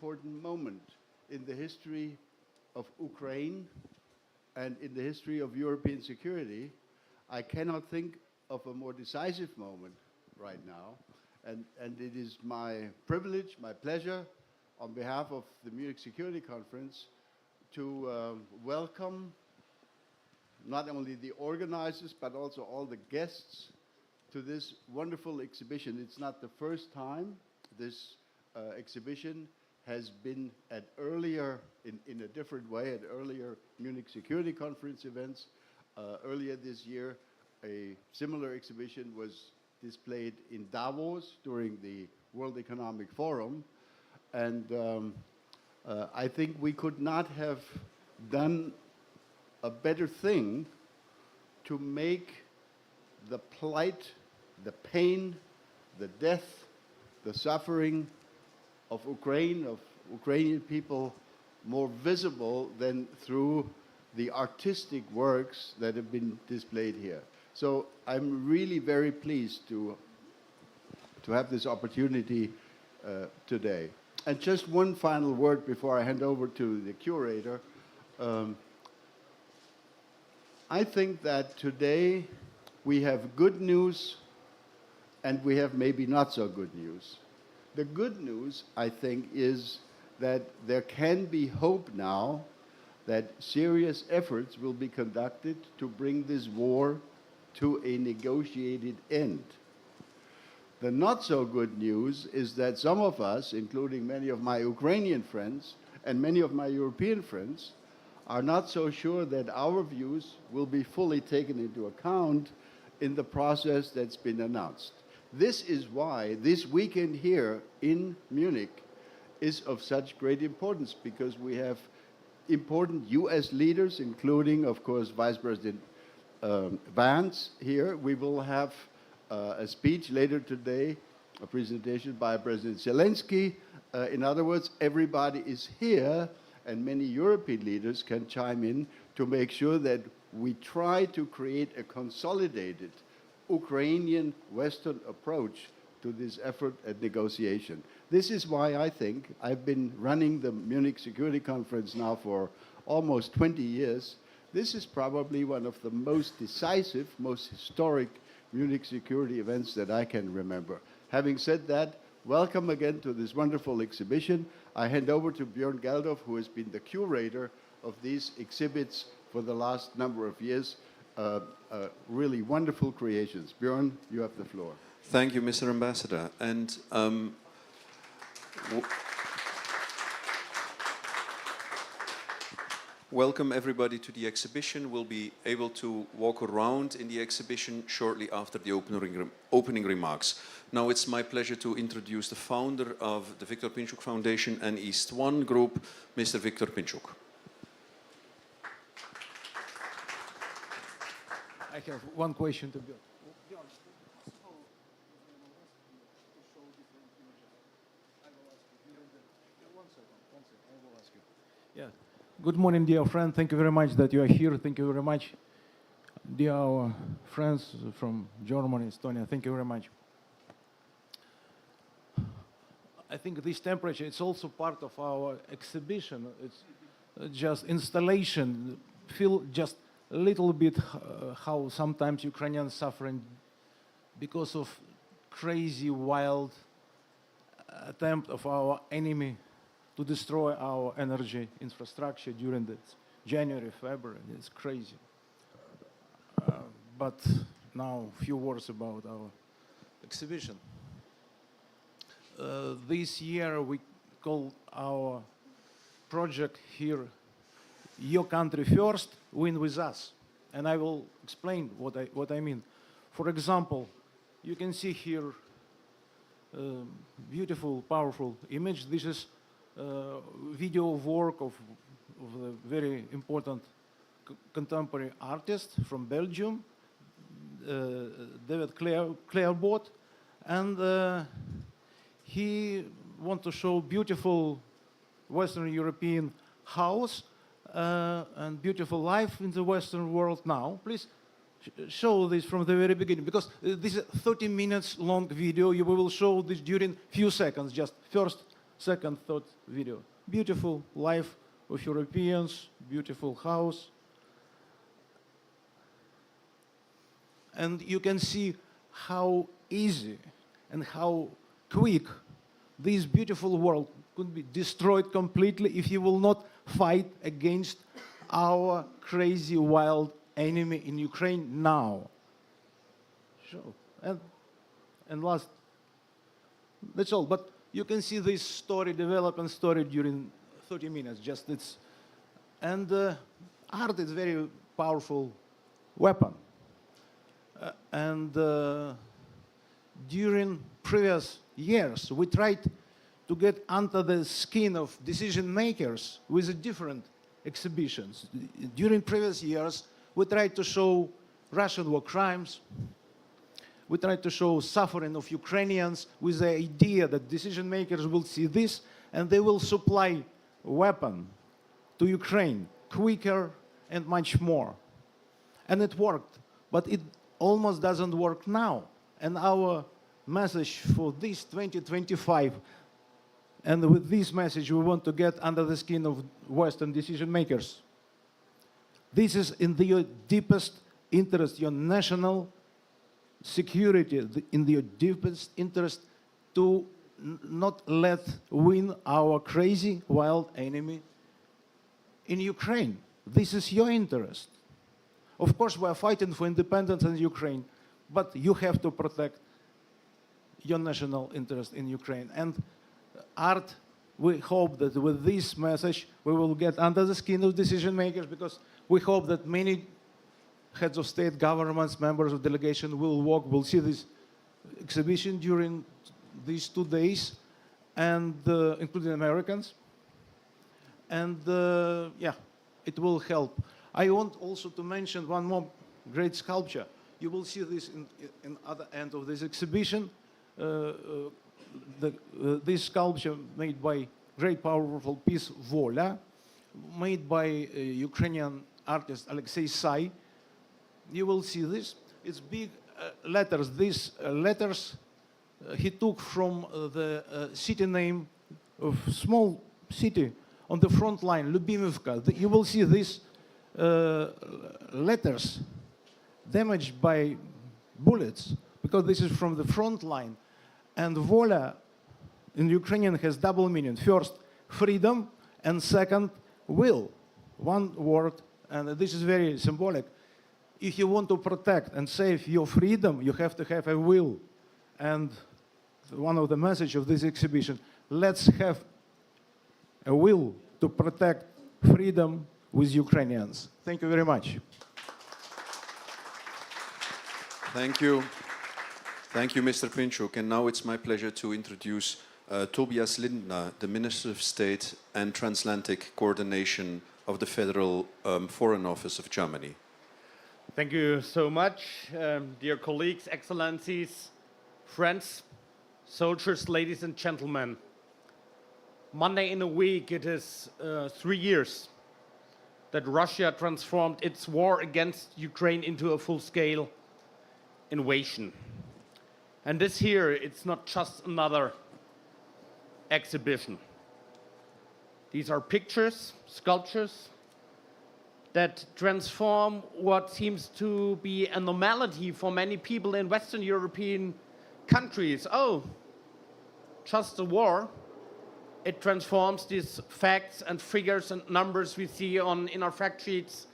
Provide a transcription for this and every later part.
important moment in the history of Ukraine and in the history of European security. I cannot think of a more decisive moment right now. And it is my privilege, my pleasure, on behalf of the Munich Security Conference, to welcome not only the organizers, but also all the guests to this wonderful exhibition. It's not the first time this exhibition has been at earlier, in a different way, at earlier Munich Security Conference events. Earlier this year, a similar exhibition was displayed in Davos during the World Economic Forum. And I think we could not have done a better thing to make the plight, the pain, the death, the suffering of Ukraine, of Ukrainian people, more visible than through the artistic works that have been displayed here. So I'm really very pleased to have this opportunity today. And just one final word before I hand over to the curator. I think that today we have good news and we have maybe not so good news. The good news, I think, is that there can be hope now that serious efforts will be conducted to bring this war to a negotiated end. The not so good news is that some of us, including many of my Ukrainian friends and many of my European friends, are not so sure that our views will be fully taken into account in the process that's been announced. This is why this weekend here in Munich is of such great importance, because we have important US leaders, including, of course, Vice President Vance here. We will have a speech later today, a presentation by President Zelensky. In other words, everybody is here, and many European leaders can chime in to make sure that we try to create a consolidated Ukrainian Western approach to this effort at negotiation. This is why I think I've been running the Munich Security Conference now for almost 20 years. This is probably one of the most decisive, most historic Munich security events that I can remember. Having said that, welcome again to this wonderful exhibition. I hand over to Björn Geldhoff, who has been the curator of these exhibits for the last number of years. Really wonderful creations. Björn, you have the floor. Thank you, Mr. Ambassador. And welcome everybody to the exhibition. We'll be able to walk around in the exhibition shortly after the opening remarks. Now it's my pleasure to introduce the founder of the Victor Pinchuk Foundation and EastOne Group, Mr. Victor Pinchuk. I have one question to Björn. Yeah. Good morning, dear friend. Thank you very much that you are here. Thank you very much, dear friends from Germany, Estonia. Thank you very much. I think this temperature is also part of our exhibition. It's just installation. Feel just a little bit how sometimes Ukrainians suffering because of crazy, wild attempt of our enemy to destroy our energy infrastructure during this January, February. It's crazy. But now a few words about our exhibition. This year we call our project here Your Country First, Win With Us. And I will explain what I mean. For example, you can see here beautiful, powerful image. This is video work of a very important contemporary artist from Belgium, David Clairbot, and he wants to show beautiful Western European house and beautiful life in the Western world now. Please show this from the very beginning, because this is a 30 minutes long video. We will show this during few seconds, just first second, third video. Beautiful life of Europeans, beautiful house. And you can see how easy and how quick this beautiful world could be destroyed completely if you will not fight against our crazy, wild enemy in Ukraine now. Sure. And last, that's all. But you can see this story, development story during 30 minutes. And art is a very powerful weapon. During previous years, we tried to get under the skin of decision makers with different exhibitions. During previous years, we tried to show Russian war crimes. We tried to show suffering of Ukrainians with the idea that decision makers will see this and they will supply weapon to Ukraine quicker and much more. And it worked, but it almost doesn't work now. And our message for this 2025, and with this message we want to get under the skin of Western decision makers. This is in your deepest interest, your national security, in your deepest interest to not let win our crazy, wild enemy in Ukraine. This is your interest. Of course, we are fighting for independence in Ukraine, but you have to protect your national interest in Ukraine. And art, we hope that with this message, we will get under the skin of decision makers, because we hope that many heads of state, governments, members of delegation will see this exhibition during these 2 days, and including Americans. And yeah, it will help. I want also to mention one more great sculpture. You will see this in other end of this exhibition. This sculpture made by great powerful piece Vola, made by Ukrainian artist Alexei Sai. You will see this. It's big letters. These letters he took from the city name of small city on the front line, Lubimivka. You will see these letters damaged by bullets, because this is from the front line. And Vola in Ukrainian has double meaning. First, freedom, and second, will. One word, and this is very symbolic. If you want to protect and save your freedom, you have to have a will. And one of the messages of this exhibition, let's have a will to protect freedom with Ukrainians. Thank you very much. Thank you. Thank you, Mr. Pinchuk. And now it's my pleasure to introduce Tobias Lindner, the Minister of State and Transatlantic Coordination of the Federal Foreign Office of Germany. Thank you so much, dear colleagues, excellencies, friends, soldiers, ladies and gentlemen. Monday in a week, it is 3 years that Russia transformed its war against Ukraine into a full-scale invasion. And this year, it's not just another exhibition. These are pictures, sculptures, that transform what seems to be a normality for many people in Western European countries. Oh, just a war. It transforms these facts and figures and numbers we see in our fact sheets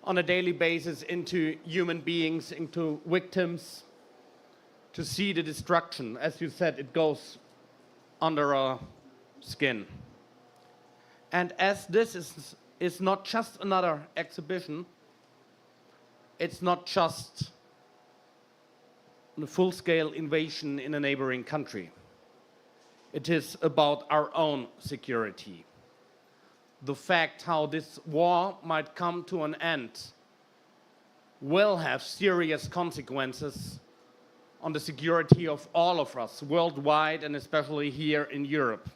on a daily basis into human beings, into victims, to see the destruction. As you said, it goes under our skin. And as this is not just another exhibition, it's not just a full-scale invasion in a neighboring country. It is about our own security. The fact how this war might come to an end will have serious consequences on the security of all of us worldwide, and especially here in Europe.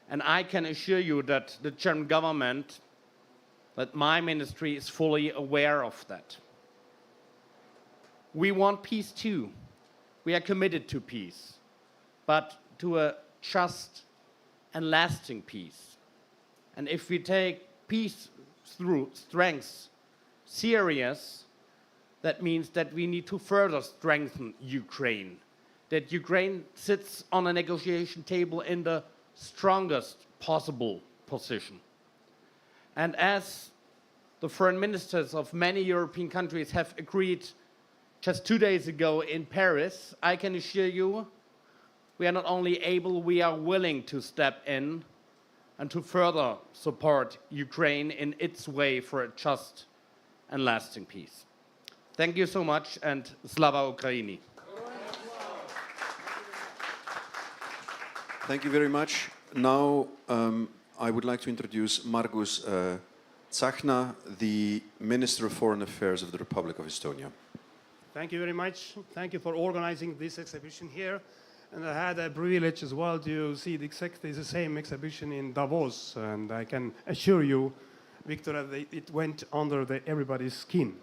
And I can assure you that the German government, that my ministry is fully aware of that. We want peace too. We are committed to peace, but to a just and lasting peace. And if we take peace through strengths serious, that means that we need to further strengthen Ukraine. That Ukraine sits on a negotiation table in the strongest possible position. And as the foreign ministers of many European countries have agreed just 2 days ago in Paris, I can assure you we are not only able, we are willing to step in and to further support Ukraine in its way for a just and lasting peace. Thank you so much, and Slava Ukraini. Thank you very much. Now I would like to introduce Margus Tsahkna, the Minister of Foreign Affairs of the Republic of Estonia. Thank you very much. Thank you for organizing this exhibition here. And I had a privilege as well to see exactly the same exhibition in Davos. And I can assure you, Victor, that it went under everybody's skin.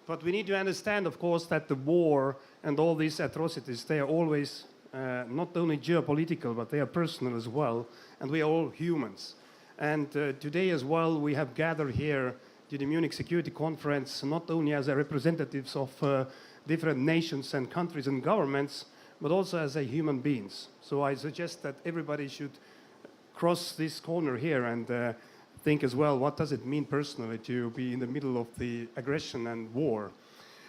But we need to understand, of course, that the war and all these atrocities, they are always not only geopolitical, but they are personal as well. And we are all humans. And today as well, we have gathered here to the Munich Security Conference, not only as representatives of different nations and countries and governments, but also as human beings. So I suggest that everybody should cross this corner here and think as well, what does it mean personally to be in the middle of the aggression and war?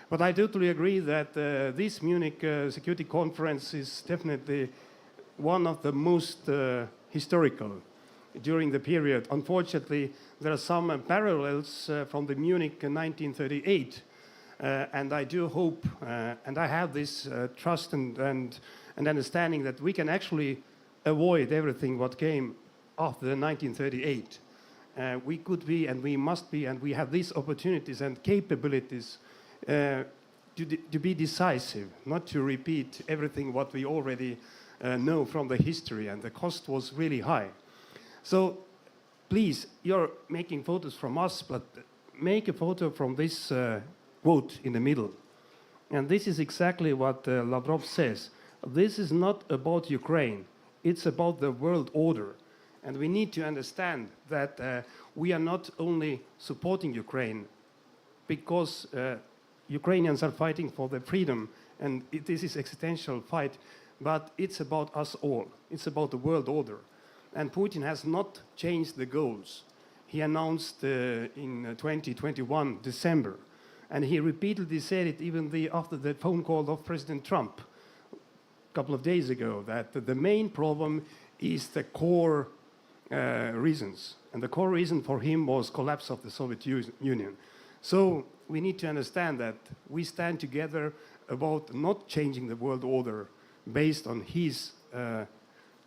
But I totally agree that this Munich Security Conference is definitely one of the most historical during the period. Unfortunately, there are some parallels from the Munich 1938. And I do hope, and I have this trust and understanding that we can actually avoid everything what came after the 1938. We could be, and we must be, and we have these opportunities and capabilities to be decisive, not to repeat everything what we already know from the history, and the cost was really high. So please, you're making photos from us, but make a photo from this quote in the middle. And this is exactly what Lavrov says. This is not about Ukraine. It's about the world order. And we need to understand that we are not only supporting Ukraine because Ukrainians are fighting for their freedom, and this is existential fight, but it's about us all. It's about the world order. And Putin has not changed the goals. He announced in 2021, December, and he repeatedly said it even after the phone call of President Trump a couple of days ago, that the main problem is the core reasons. And the core reason for him was collapse of the Soviet Union. So we need to understand that we stand together about not changing the world order based on his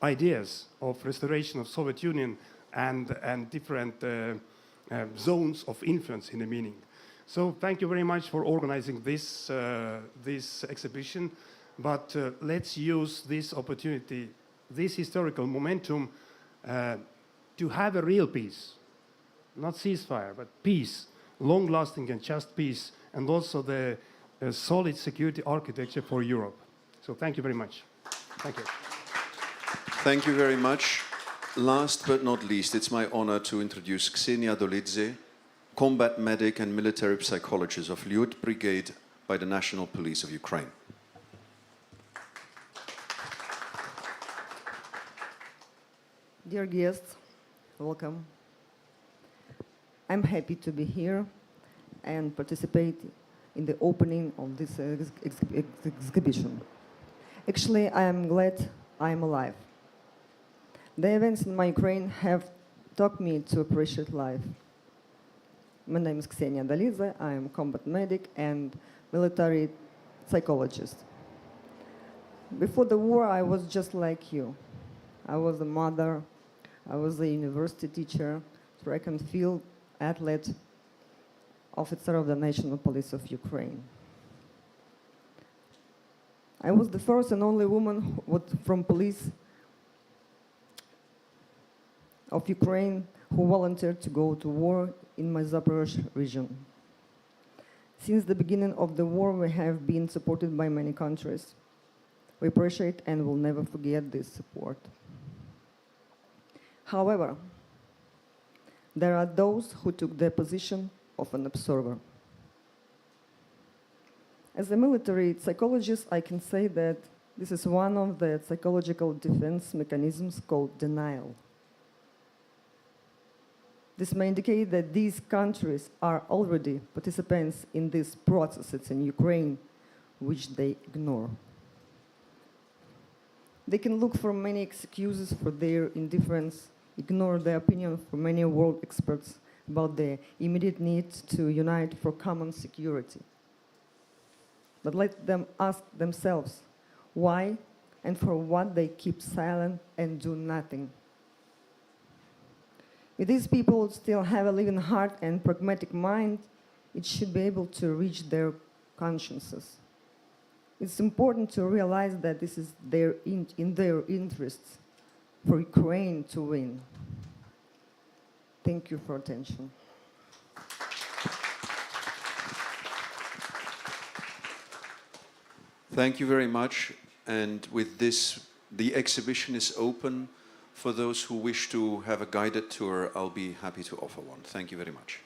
ideas of restoration of Soviet Union and different zones of influence in the meaning. So thank you very much for organizing this, this exhibition. But let's use this opportunity, this historical momentum, to have a real peace. Not ceasefire, but peace, long-lasting and just peace, and also the solid security architecture for Europe. So thank you very much. Thank you. Thank you very much. Last but not least, it's my honor to introduce Ksenia Dolidze, combat medic and military psychologist of Lyud Brigade by the National Police of Ukraine. Dear guests, welcome. I'm happy to be here and participate in the opening of this exhibition. Actually, I am glad I am alive. The events in my Ukraine have taught me to appreciate life. My name is Ksenia Dolidze. I am combat medic and military psychologist. Before the war, I was just like you. I was a mother, I was a university teacher, track and field athlete, officer of the National Police of Ukraine. I was the first and only woman from police of Ukraine who volunteered to go to war in my Zaporozhye region. Since the beginning of the war, we have been supported by many countries. We appreciate and will never forget this support. However, there are those who took the position of an observer. As a military psychologist, I can say that this is one of the psychological defense mechanisms called denial. This may indicate that these countries are already participants in these processes in Ukraine, which they ignore. They can look for many excuses for their indifference, ignore the opinion of many world experts about the immediate need to unite for common security. But let them ask themselves why and for what they keep silent and do nothing. If these people still have a living heart and pragmatic mind, it should be able to reach their consciences. It's important to realize that this is in their interests for Ukraine to win. Thank you for attention. Thank you very much. And with this, the exhibition is open. For those who wish to have a guided tour, I'll be happy to offer one. Thank you very much.